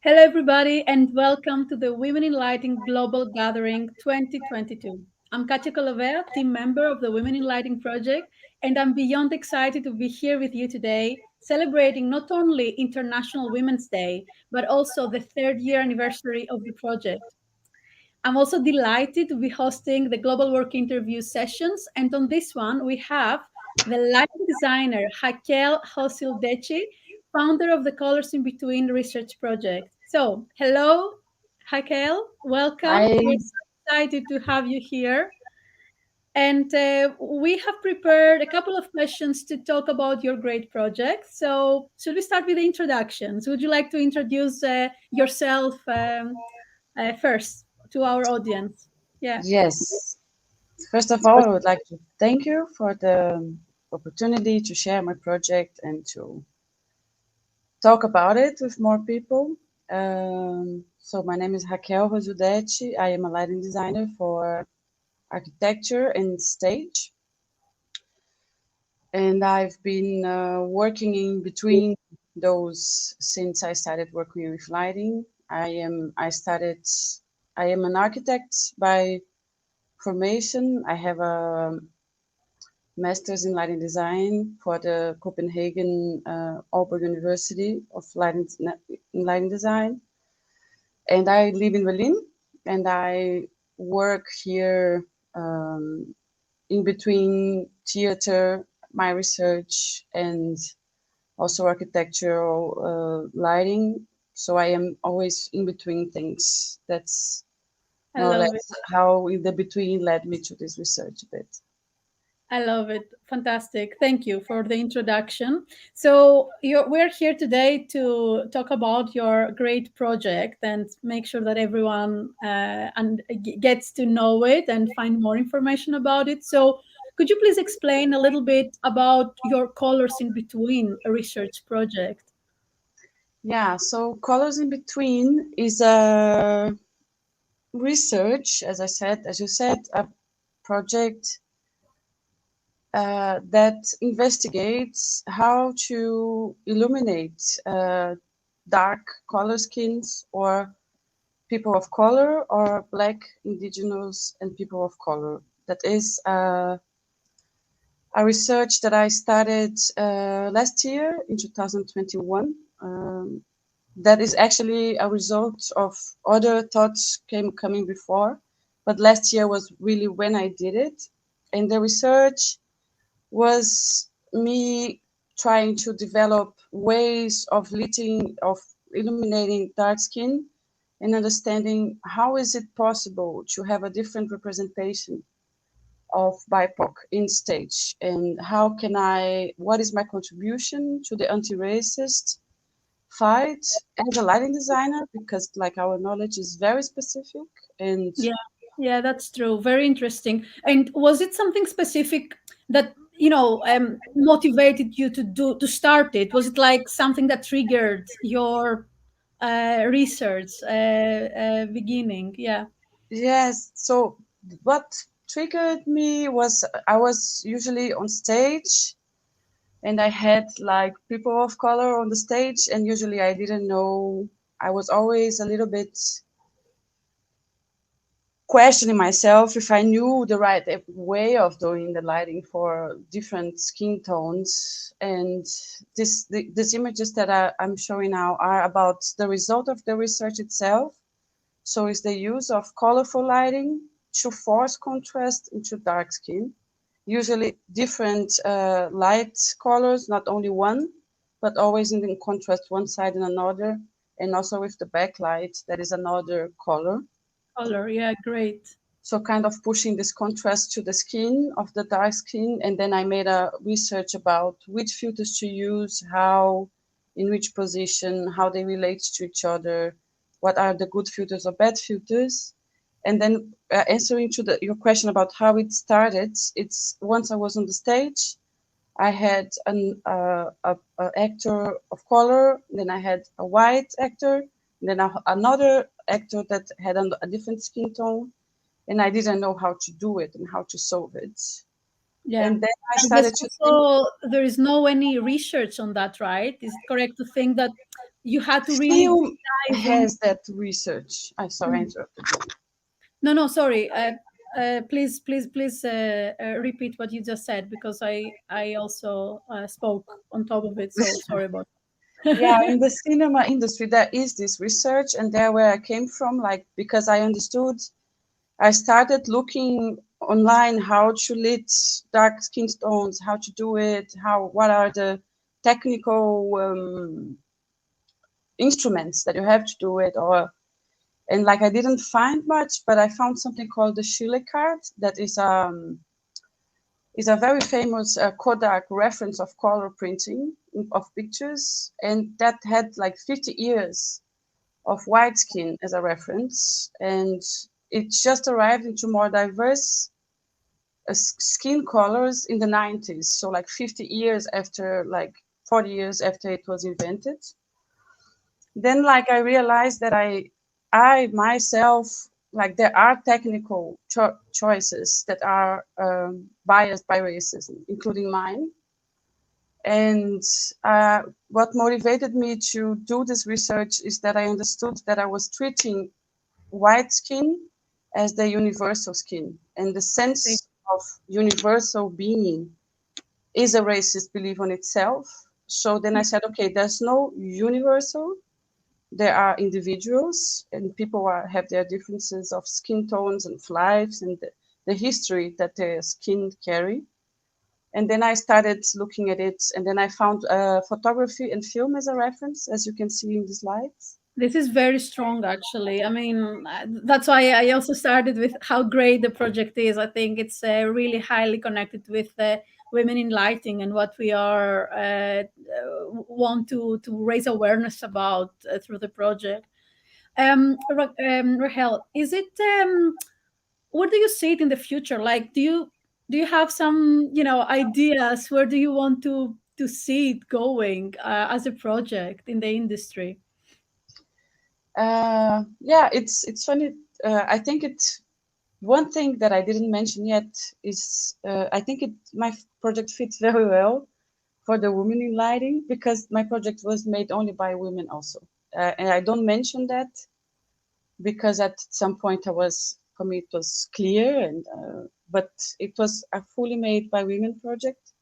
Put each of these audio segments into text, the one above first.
Hello, everybody, and welcome to the Women in Lighting Global Gathering 2022. I'm Katia Kolovea, team member of the Women in Lighting project, and I'm beyond excited to be here with you today, celebrating not only International Women's Day, but also the third year anniversary of the project. I'm also delighted to be hosting the Global Work Interview sessions, and on this one, we have the lighting designer Raquel Rosildete, founder of the Colors in Between research project. So, hello, Raquel, welcome. Hi. We're so excited to have you here. And we have prepared a couple of questions to talk about your great project. So, should we start with the introductions? Would you like to introduce yourself first to our audience? Yeah, Yes. First of all, I would like to thank you for the opportunity to share my project and to talk about it with more people. So my name is Raquel Rosildete. I am a lighting designer for architecture and stage, and I've been working in between those since I started working with lighting. I am an architect by formation. I have a master's in lighting design for the Copenhagen Aalborg University of lighting design, and I live in Berlin, and I work here in between theater, my research, and also architectural lighting. So I am always in between things. That's I more or love it. less how in the between led me to this research a bit. I love it. Fantastic. Thank you for the introduction. So, we're here today to talk about your great project and make sure that everyone gets to know it and find more information about it. So, could you please explain a little bit about your Colors in Between research project? Yeah, so Colors in Between is a research, as you said, a project that investigates how to illuminate dark color skins or people of color or black, indigenous, and people of color. That is a research that I started last year in 2021. That is actually a result of other thoughts coming before, but last year was really when I did it, and the research was me trying to develop ways of illuminating dark skin and understanding how is it possible to have a different representation of BIPOC in stage, and what is my contribution to the anti-racist fight as a lighting designer, because like our knowledge is very specific. And Yeah, yeah, that's true. Very interesting. And was it something specific that motivated you to start it? Was it like something that triggered your research beginning? Yeah. yes, so what triggered me was I was usually on stage and I had like people of color on the stage, and usually I didn't know. I was always a little bit questioning myself if I knew the right way of doing the lighting for different skin tones. And these images that I'm showing now are about the result of the research itself. So it's the use of colorful lighting to force contrast into dark skin, usually different light colors, not only one, but always in contrast one side and another, and also with the backlight, that is another color. Color. Yeah, great. So kind of pushing this contrast to the skin of the dark skin. And then I made a research about which filters to use, how, in which position, how they relate to each other, what are the good filters or bad filters. And then answering to your question about how it started, it's once I was on the stage, I had a actor of color, then I had a white actor, then another actor that had a different skin tone, and I didn't know how to do it and how to solve it. Yeah. And then I I guess started to think, also there is no any research on that, right? Is it correct to think that you had to really film, has that research. I sorry, I Mhm. interrupted. No, no, sorry. Please repeat what you just said because I also spoke on top of it. So sorry about. Yeah, in the cinema industry, there is this research, and there where I came from, like because I understood, I started looking online how to lit dark skin tones, how to do it, what are the technical instruments that you have to do it, or and like I didn't find much, but I found something called the Schiele card that is a very famous Kodak reference of color printing of pictures, and that had like 50 years of white skin as a reference, and it just arrived into more diverse skin colors in the 90s, so like 50 years after, like 40 years after it was invented. Then like I realized that I myself, like there are technical choices that are biased by racism, including mine. And what motivated me to do this research is that I understood that I was treating white skin as the universal skin, and the sense of universal being is a racist belief on itself. So then I said, okay, there's no universal. There are individuals, and people have their differences of skin tones and lives and the history that their skin carry. And then I started looking at it, and then I found photography and film as a reference, as you can see in the slides. This is very strong, actually. I mean, that's why I also started with how great the project is. I think it's really highly connected with women in lighting and what we are want to raise awareness about through the project. Rahel, is it? Where do you see it in the future? Like, do you have some ideas? Where do you want to see it going as a project in the industry? Yeah, it's funny. I think one thing that I didn't mention yet is I think my project fits very well for the women in lighting because my project was made only by women also, and I don't mention that because at some point for me it was clear, and but it was a fully made by women project.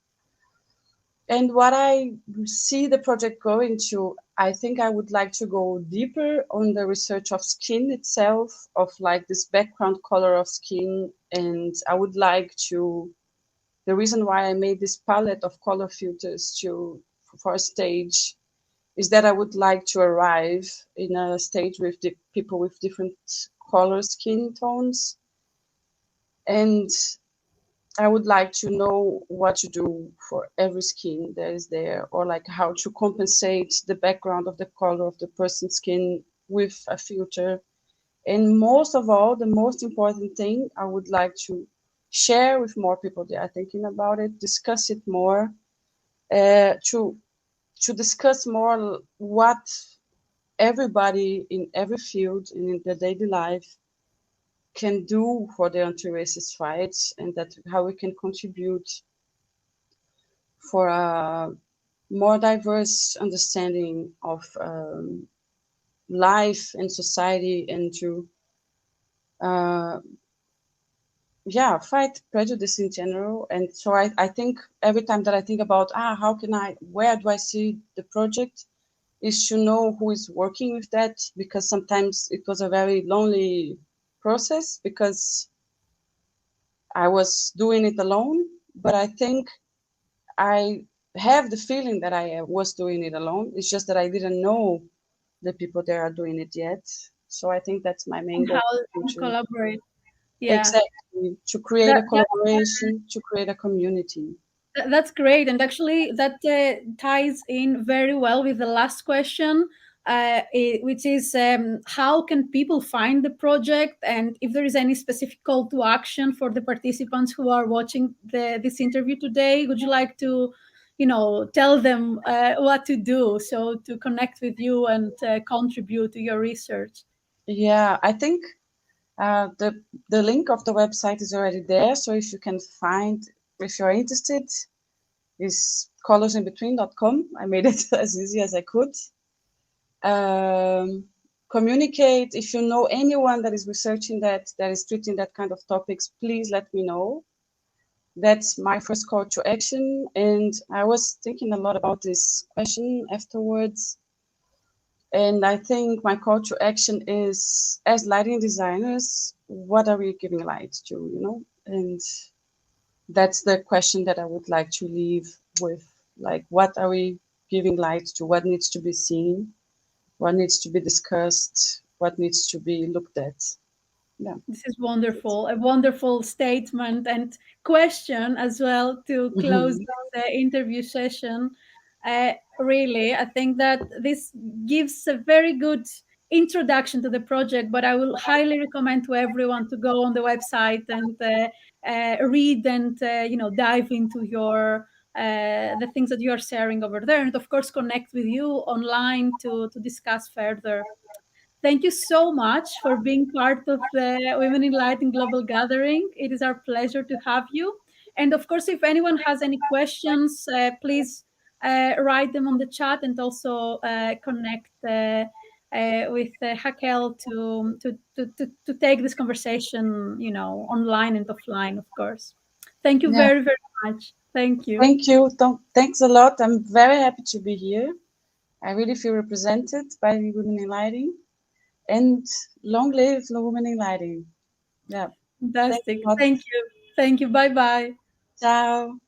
And what I see the project going to, I think I would like to go deeper on the research of skin itself, of like this background color of skin. And I would like to, the reason why I made this palette of color filters for a stage is that I would like to arrive in a stage with the people with different color skin tones. And I would like to know what to do for every skin that is there, or like how to compensate the background of the color of the person's skin with a filter. And most of all, the most important thing, I would like to share with more people that are thinking about it, discuss it more, to discuss more what everybody in every field and in their daily life can do for the anti-racist fights, and that how we can contribute for a more diverse understanding of life and society, and to uh, yeah, fight prejudice in general. And so I think every time that I think about how can where do I see the project, is to know who is working with that, because sometimes it was a very lonely process because I was doing it alone. But I think I have the feeling that I was doing it alone. It's just that I didn't know the people that are doing it yet. So I think that's my main And goal how for the and future. collaborate. Yeah, Exactly. To create a that collaboration, to create a community. that's great, and actually that ties in very well with the last question, which is how can people find the project, and if there is any specific call to action for the participants who are watching this interview today. Would you like to, tell them what to do so to connect with you and contribute to your research? Yeah, I think the link of the website is already there. So if you can find, if you're interested, is colorsinbetween.com. I made it as easy as I could. Um, communicate. If you know anyone that is researching that is treating that kind of topics, please let me know. That's my first call to action. And I was thinking a lot about this question afterwards. And I think my call to action is, as lighting designers, what are we giving light to, And that's the question that I would like to leave with. Like, what are we giving light to? What needs to be seen? What needs to be discussed? What needs to be looked at? Yeah. This is wonderful, a wonderful statement and question as well to close Mhm. the interview session. Really, I think that this gives a very good introduction to the project, but I will highly recommend to everyone to go on the website and read and dive into your the things that you are sharing over there, and of course connect with you online to discuss further. Thank you so much for being part of the Women in Lighting Global Gathering. It is our pleasure to have you. And of course, if anyone has any questions, please write them on the chat and also connect with Raquel to take this conversation, online and offline, of course. Thank you Yeah. very, very much. Thank you. Thank you. Thanks a lot. I'm very happy to be here. I really feel represented by Women in Lighting. And long live the Women in Lighting. Yeah. Thanks Fantastic. a lot. Thank you. Thank you. Bye bye. Ciao.